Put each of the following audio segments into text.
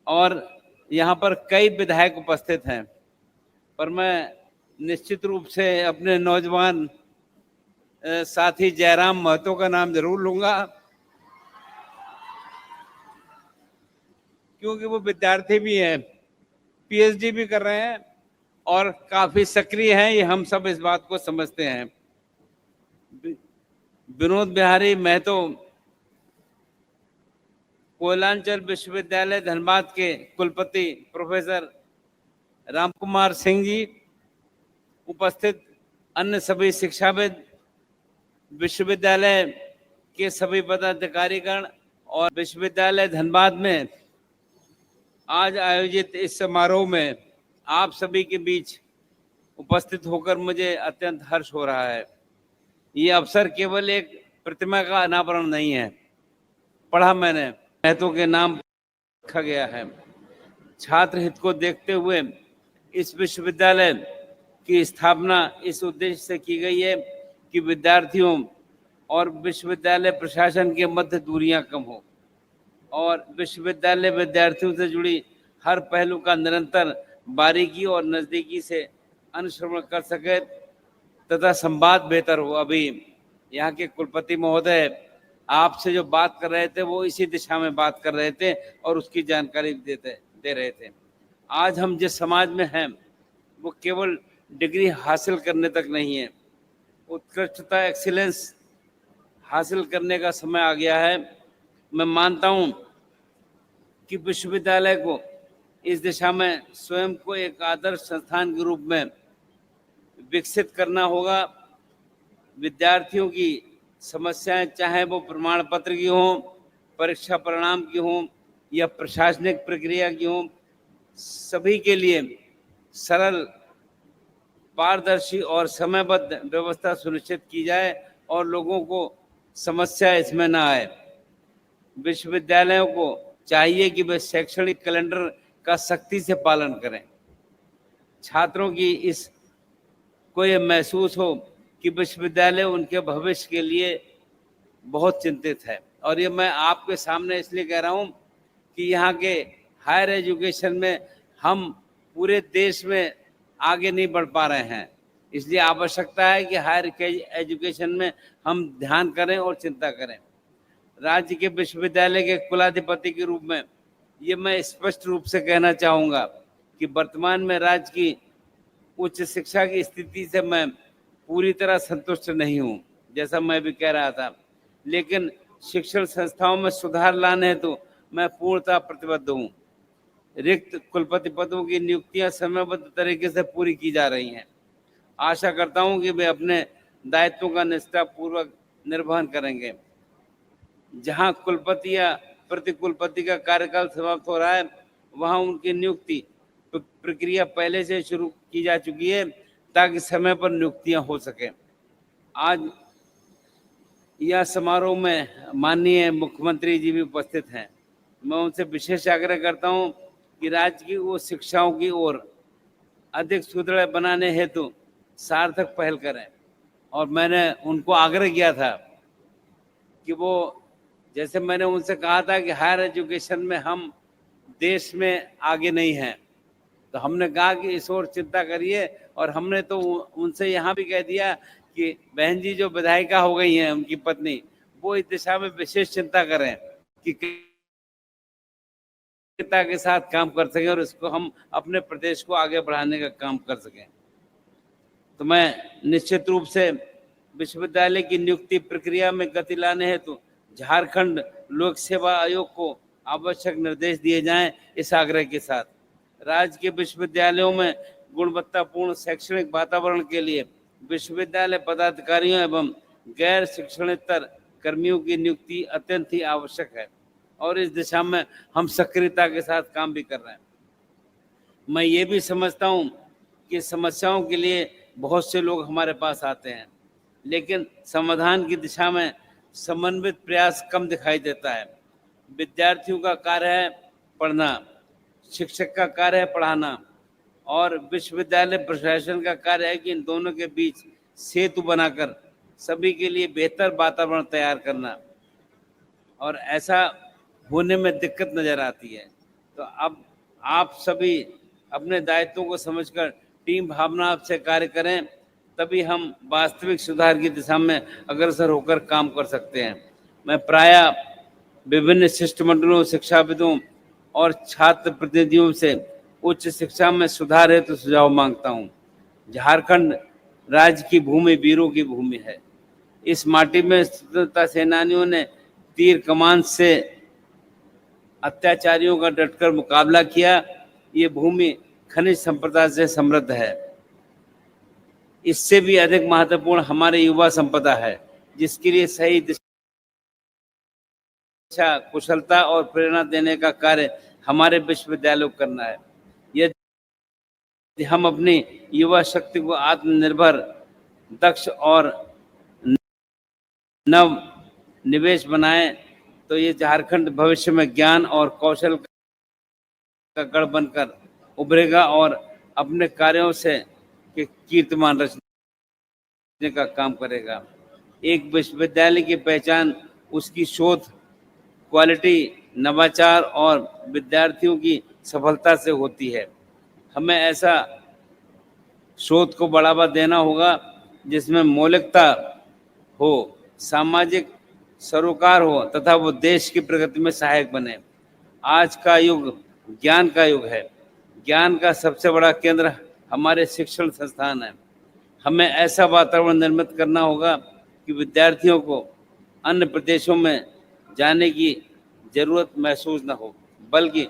और यहाँ पर कई विधायक उपस्थित हैं, पर मैं निश्चित रूप से अपने नौजवान साथी जयराम महतो का नाम जरूर लूंगा, क्योंकि वो विद्यार्थी भी हैं, पीएचडी भी कर रहे हैं और काफी सक्रिय हैं। ये हम सब इस बात को समझते हैं। विनोद बिहारी महतो कोयलांचल विश्वविद्यालय धनबाद के कुलपति प्रोफेसर रामकुमार सिंह जी, उपस्थित अन्य सभी शिक्षाविद, विश्वविद्यालय के सभी पदाधिकारीगण और विश्वविद्यालय धनबाद में आज आयोजित इस समारोह में आप सभी के बीच उपस्थित होकर मुझे अत्यंत हर्ष हो रहा है। ये अवसर केवल एक प्रतिमा का अनावरण नहीं है, पढ़ा मैंने, महतो के नाम रखा गया है। छात्र हित को देखते हुए इस विश्वविद्यालय की स्थापना इस उद्देश्य से की गई है कि विद्यार्थियों और विश्वविद्यालय प्रशासन के मध्य दूरियां कम हो और विश्वविद्यालय विद्यार्थियों से जुड़ी हर पहलू का निरंतर बारीकी और नजदीकी से अनुश्रवण कर सके तथा संवाद बेहतर हो। अभी यहाँ के कुलपति महोदय आपसे जो बात कर रहे थे वो इसी दिशा में बात कर रहे थे और उसकी जानकारी दे रहे थे। आज हम जिस समाज में हैं वो केवल डिग्री हासिल करने तक नहीं है, उत्कृष्टता, एक्सीलेंस हासिल करने का समय आ गया है। मैं मानता हूं कि विश्वविद्यालय को इस दिशा में स्वयं को एक आदर्श संस्थान के रूप में विकसित करना होगा। विद्यार्थियों की समस्याएं, चाहे वो प्रमाण पत्र की हों, परीक्षा परिणाम की हों या प्रशासनिक प्रक्रिया की हों, सभी के लिए सरल, पारदर्शी और समयबद्ध व्यवस्था सुनिश्चित की जाए और लोगों को समस्या इसमें ना आए। विश्वविद्यालयों को चाहिए कि वे शैक्षणिक कैलेंडर का सख्ती से पालन करें। छात्रों की इस को ये महसूस हो कि विश्वविद्यालय उनके भविष्य के लिए बहुत चिंतित है। और ये मैं आपके सामने इसलिए कह रहा हूँ कि यहाँ के हायर एजुकेशन में हम पूरे देश में आगे नहीं बढ़ पा रहे हैं, इसलिए आवश्यकता है कि हायर एजुकेशन में हम ध्यान करें और चिंता करें। राज्य के विश्वविद्यालय के कुलाधिपति के रूप में ये मैं स्पष्ट रूप से कहना चाहूँगा कि वर्तमान में राज्य की उच्च शिक्षा की स्थिति से मैं पूरी तरह संतुष्ट नहीं हूँ, जैसा मैं भी कह रहा था, लेकिन शिक्षण संस्थाओं में सुधार लाने हेतु मैं पूर्णतः प्रतिबद्ध हूँ। रिक्त कुलपति पदों की नियुक्तियां समयबद्ध तरीके से पूरी की जा रही हैं। आशा करता हूं कि वे अपने दायित्वों का निष्ठापूर्वक निर्वहन करेंगे। जहां कुलपति या प्रतिकुलपति का कार्यकाल समाप्त हो रहा है, वहां उनकी नियुक्ति प्रक्रिया पहले से शुरू की जा चुकी है ताकि समय पर नियुक्तियां हो सके। आज यह समारोह में माननीय मुख्यमंत्री जी भी उपस्थित हैं। मैं उनसे विशेष आग्रह करता हूं कि राज्य की वो शिक्षाओं की ओर अधिक सुदृढ़ बनाने हेतु सार्थक पहल करें। और मैंने उनको आग्रह किया था कि वो, जैसे मैंने उनसे कहा था कि हायर एजुकेशन में हम देश में आगे नहीं हैं, तो हमने कहा कि इस ओर चिंता करिए। और हमने तो उनसे यहाँ भी कह दिया कि बहन जी जो विधायिका हो गई हैं, उनकी पत्नी, वो इस दिशा में विशेष चिंता करें कि के साथ काम कर सकें और इसको हम अपने प्रदेश को आगे बढ़ाने का काम कर सकें। तो मैं निश्चित रूप से विश्वविद्यालय की नियुक्ति प्रक्रिया में गति लाने हेतु झारखंड लोक सेवा आयोग को आवश्यक निर्देश दिए जाएं, इस आग्रह के साथ राज्य के विश्वविद्यालयों में गुणवत्तापूर्ण शैक्षणिक वातावरण के लिए विश्वविद्यालय पदाधिकारियों एवं गैर शिक्षणेतर कर्मियों की नियुक्ति अत्यंत ही आवश्यक है और इस दिशा में हम सक्रियता के साथ काम भी कर रहे हैं। मैं ये भी समझता हूँ कि समस्याओं के लिए बहुत से लोग हमारे पास आते हैं, लेकिन समाधान की दिशा में समन्वित प्रयास कम दिखाई देता है। विद्यार्थियों का कार्य है पढ़ना, शिक्षक का कार्य है पढ़ाना और विश्वविद्यालय प्रशासन का कार्य है कि इन दोनों के बीच सेतु बनाकर सभी के लिए बेहतर वातावरण तैयार करना। और ऐसा होने में दिक्कत नजर आती है। तो अब आप सभी अपने दायित्वों को समझकर टीम भावना से कार्य करें, तभी हम वास्तविक सुधार की दिशा में अग्रसर होकर काम कर सकते हैं। मैं प्रायः विभिन्न शिष्टमंडलों, शिक्षाविदों और छात्र प्रतिनिधियों से उच्च शिक्षा में सुधार हेतु सुझाव मांगता हूँ। झारखंड राज्य की भूमि वीरों की भूमि है। इस माटी में स्वतंत्रता सेनानियों ने तीर कमान से अत्याचारियों का डटकर मुकाबला किया। ये भूमि खनिज संपदा से समृद्ध है। इससे भी अधिक महत्वपूर्ण हमारे युवा संपदा है, जिसके लिए सही दिशा, कुशलता और प्रेरणा देने का कार्य हमारे विश्वविद्यालयों को करना है। यदि हम अपनी युवा शक्ति को आत्मनिर्भर, दक्ष और नव निवेश बनाएं, तो ये झारखंड भविष्य में ज्ञान और कौशल का गढ़ बनकर उभरेगा और अपने कार्यों से कीर्तिमान रचने का काम करेगा। एक विश्वविद्यालय की पहचान उसकी शोध, क्वालिटी, नवाचार और विद्यार्थियों की सफलता से होती है। हमें ऐसा शोध को बढ़ावा देना होगा जिसमें मौलिकता हो, सामाजिक सरोकार हो तथा वो देश की प्रगति में सहायक बने। आज का युग ज्ञान का युग है। ज्ञान का सबसे बड़ा केंद्र हमारे शिक्षण संस्थान है। हमें ऐसा वातावरण निर्मित करना होगा कि विद्यार्थियों को अन्य प्रदेशों में जाने की जरूरत महसूस न हो, बल्कि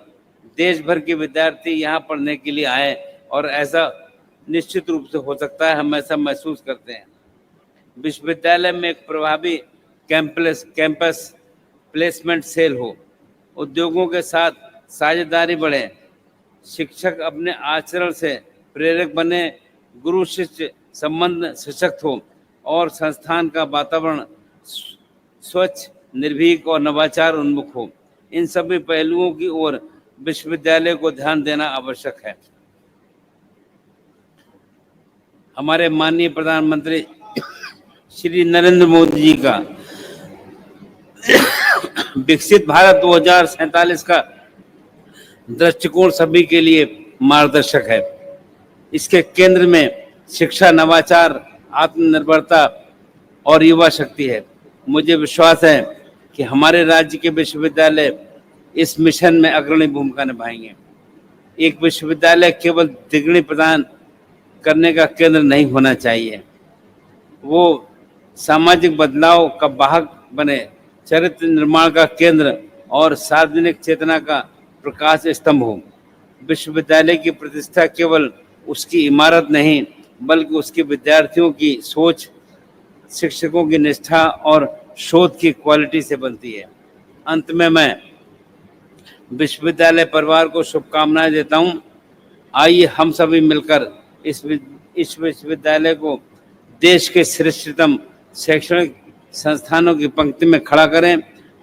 देश भर के विद्यार्थी यहाँ पढ़ने के लिए आए, और ऐसा निश्चित रूप से हो सकता है। हम ऐसा महसूस करते हैं। विश्वविद्यालय में एक प्रभावी कैंपस प्लेसमेंट सेल हो, उद्योगों के साथ साझेदारी बढ़े, शिक्षक अपने आचरण से प्रेरक बने, गुरु शिष्य संबंध सशक्त हो और संस्थान का वातावरण स्वच्छ, निर्भीक और नवाचार उन्मुख हो। इन सभी पहलुओं की ओर विश्वविद्यालय को ध्यान देना आवश्यक है। हमारे माननीय प्रधानमंत्री श्री नरेंद्र मोदी जी का विकसित भारत 2047 का दृष्टिकोण सभी के लिए मार्गदर्शक है। इसके केंद्र में शिक्षा, नवाचार, आत्मनिर्भरता और युवा शक्ति है। मुझे विश्वास है कि हमारे राज्य के विश्वविद्यालय इस मिशन में अग्रणी भूमिका निभाएंगे। एक विश्वविद्यालय केवल डिग्री प्रदान करने का केंद्र नहीं होना चाहिए, वो सामाजिक बदलाव का वाहक बने, चरित्र निर्माण का केंद्र और सार्वजनिक चेतना का प्रकाश स्तंभ हो। विश्वविद्यालय की प्रतिष्ठा केवल उसकी इमारत नहीं, बल्कि उसके विद्यार्थियों की सोच, शिक्षकों की निष्ठा और शोध की क्वालिटी से बनती है। अंत में मैं विश्वविद्यालय परिवार को शुभकामनाएं देता हूं। आइए हम सभी मिलकर इस विश्वविद्यालय को देश के श्रेष्ठतम शैक्षणिक संस्थानों की पंक्ति में खड़ा करें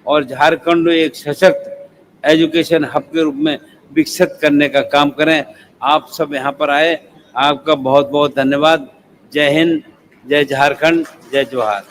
और झारखंड को एक सशक्त एजुकेशन हब के रूप में विकसित करने का काम करें। आप सब यहाँ पर आए, आपका बहुत बहुत धन्यवाद। जय हिंद, जय झारखंड, जय जोहार।